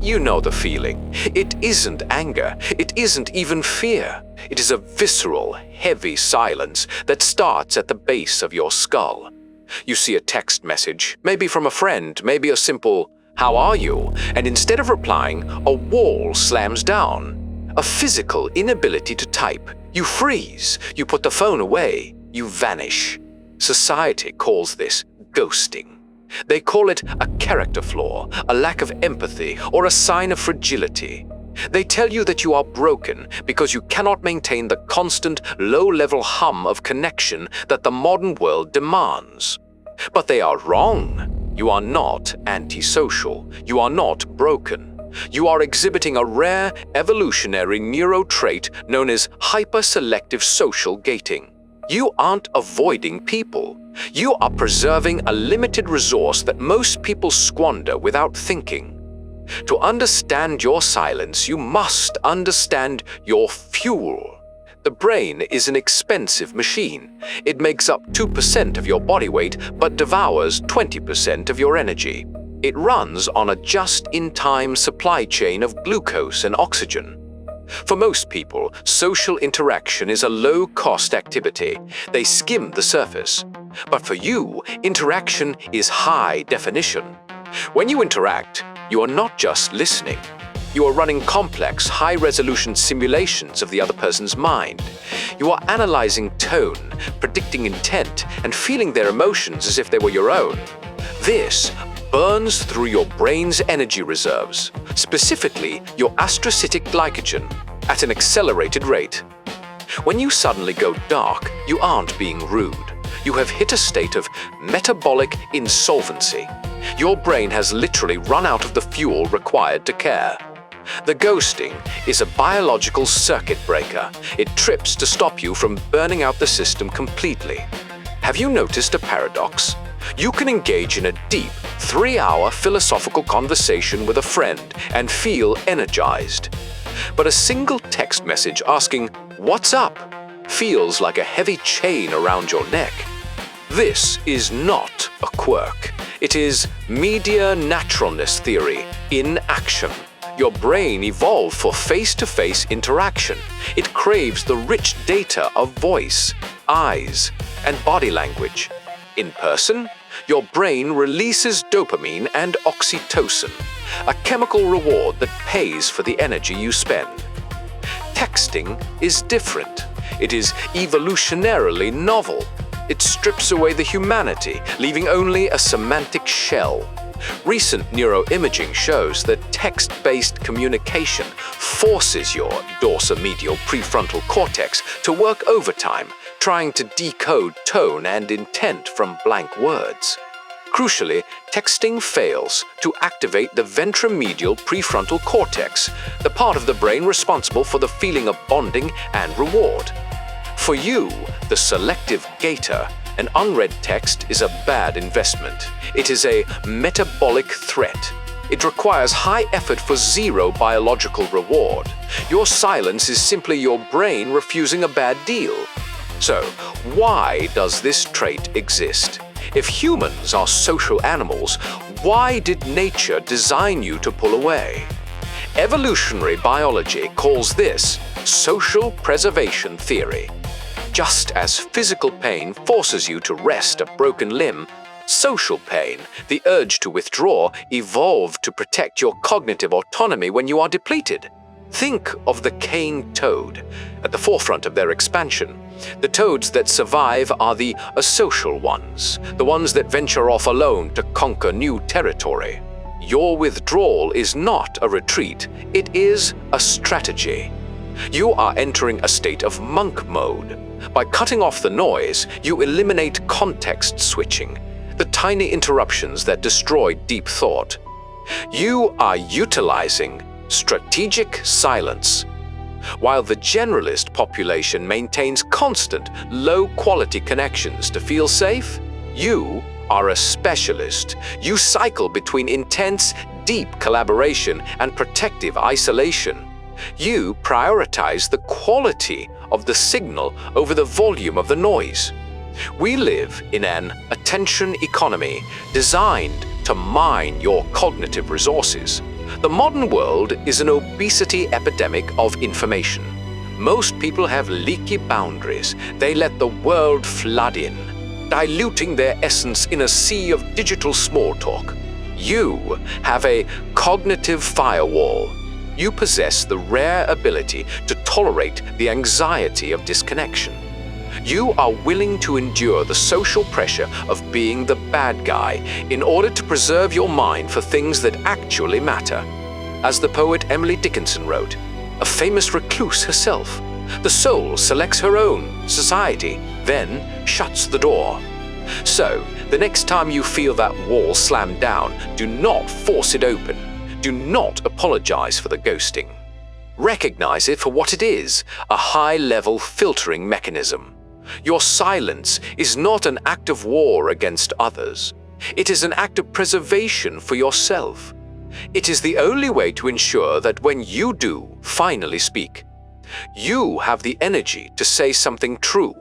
You know the feeling. It isn't anger. It isn't even fear. It is a visceral, heavy silence that starts at the base of your skull. You see a text message, maybe from a friend, maybe a simple, "How are you?" And instead of replying, a wall slams down. A physical inability to type. You freeze. You put the phone away. You vanish. Society calls this ghosting. They call it a character flaw, a lack of empathy, or a sign of fragility. They tell you that you are broken because you cannot maintain the constant, low-level hum of connection that the modern world demands. But they are wrong. You are not antisocial. You are not broken. You are exhibiting a rare evolutionary neuro trait known as hyperselective social gating. You aren't avoiding people. You are preserving a limited resource that most people squander without thinking. To understand your silence, you must understand your fuel. The brain is an expensive machine. It makes up 2% of your body weight, but devours 20% of your energy. It runs on a just-in-time supply chain of glucose and oxygen. For most people, social interaction is a low-cost activity. They skim the surface. But for you, interaction is high definition. When you interact, you are not just listening. You are running complex, high-resolution simulations of the other person's mind. You are analyzing tone, predicting intent, and feeling their emotions as if they were your own. This burns through your brain's energy reserves, specifically your astrocytic glycogen, at an accelerated rate. When you suddenly go dark, you aren't being rude. You have hit a state of metabolic insolvency. Your brain has literally run out of the fuel required to care. The ghosting is a biological circuit breaker. It trips to stop you from burning out the system completely. Have you noticed a paradox? You can engage in a deep, 3-hour philosophical conversation with a friend and feel energized. But a single text message asking, "What's up?" feels like a heavy chain around your neck. This is not a quirk. It is media naturalness theory in action. Your brain evolved for face-to-face interaction. It craves the rich data of voice, eyes, and body language. In person, your brain releases dopamine and oxytocin, a chemical reward that pays for the energy you spend. Texting is different. It is evolutionarily novel. It strips away the humanity, leaving only a semantic shell. Recent neuroimaging shows that text-based communication forces your dorsomedial prefrontal cortex to work overtime, trying to decode tone and intent from blank words. Crucially, texting fails to activate the ventromedial prefrontal cortex, the part of the brain responsible for the feeling of bonding and reward. For you, the selective gator, an unread text is a bad investment. It is a metabolic threat. It requires high effort for zero biological reward. Your silence is simply your brain refusing a bad deal. So, why does this trait exist? If humans are social animals, why did nature design you to pull away? Evolutionary biology calls this social preservation theory. Just as physical pain forces you to rest a broken limb, social pain, the urge to withdraw, evolved to protect your cognitive autonomy when you are depleted. Think of the cane toad. At the forefront of their expansion, the toads that survive are the asocial ones, the ones that venture off alone to conquer new territory. Your withdrawal is not a retreat, it is a strategy. You are entering a state of monk mode. By cutting off the noise, you eliminate context switching, the tiny interruptions that destroy deep thought. You are utilizing strategic silence. While the generalist population maintains constant, low-quality connections to feel safe, you are a specialist. You cycle between intense, deep collaboration and protective isolation. You prioritize the quality of the signal over the volume of the noise. We live in an attention economy designed to mine your cognitive resources. The modern world is an obesity epidemic of information. Most people have leaky boundaries. They let the world flood in, diluting their essence in a sea of digital small talk. You have a cognitive firewall. You possess the rare ability to tolerate the anxiety of disconnection. You are willing to endure the social pressure of being the bad guy in order to preserve your mind for things that actually matter. As the poet Emily Dickinson wrote, a famous recluse herself, the soul selects her own society, then shuts the door. So, the next time you feel that wall slam down, do not force it open. Do not apologize for the ghosting. Recognize it for what it is, a high-level filtering mechanism. Your silence is not an act of war against others. It is an act of preservation for yourself. It is the only way to ensure that when you do finally speak, you have the energy to say something true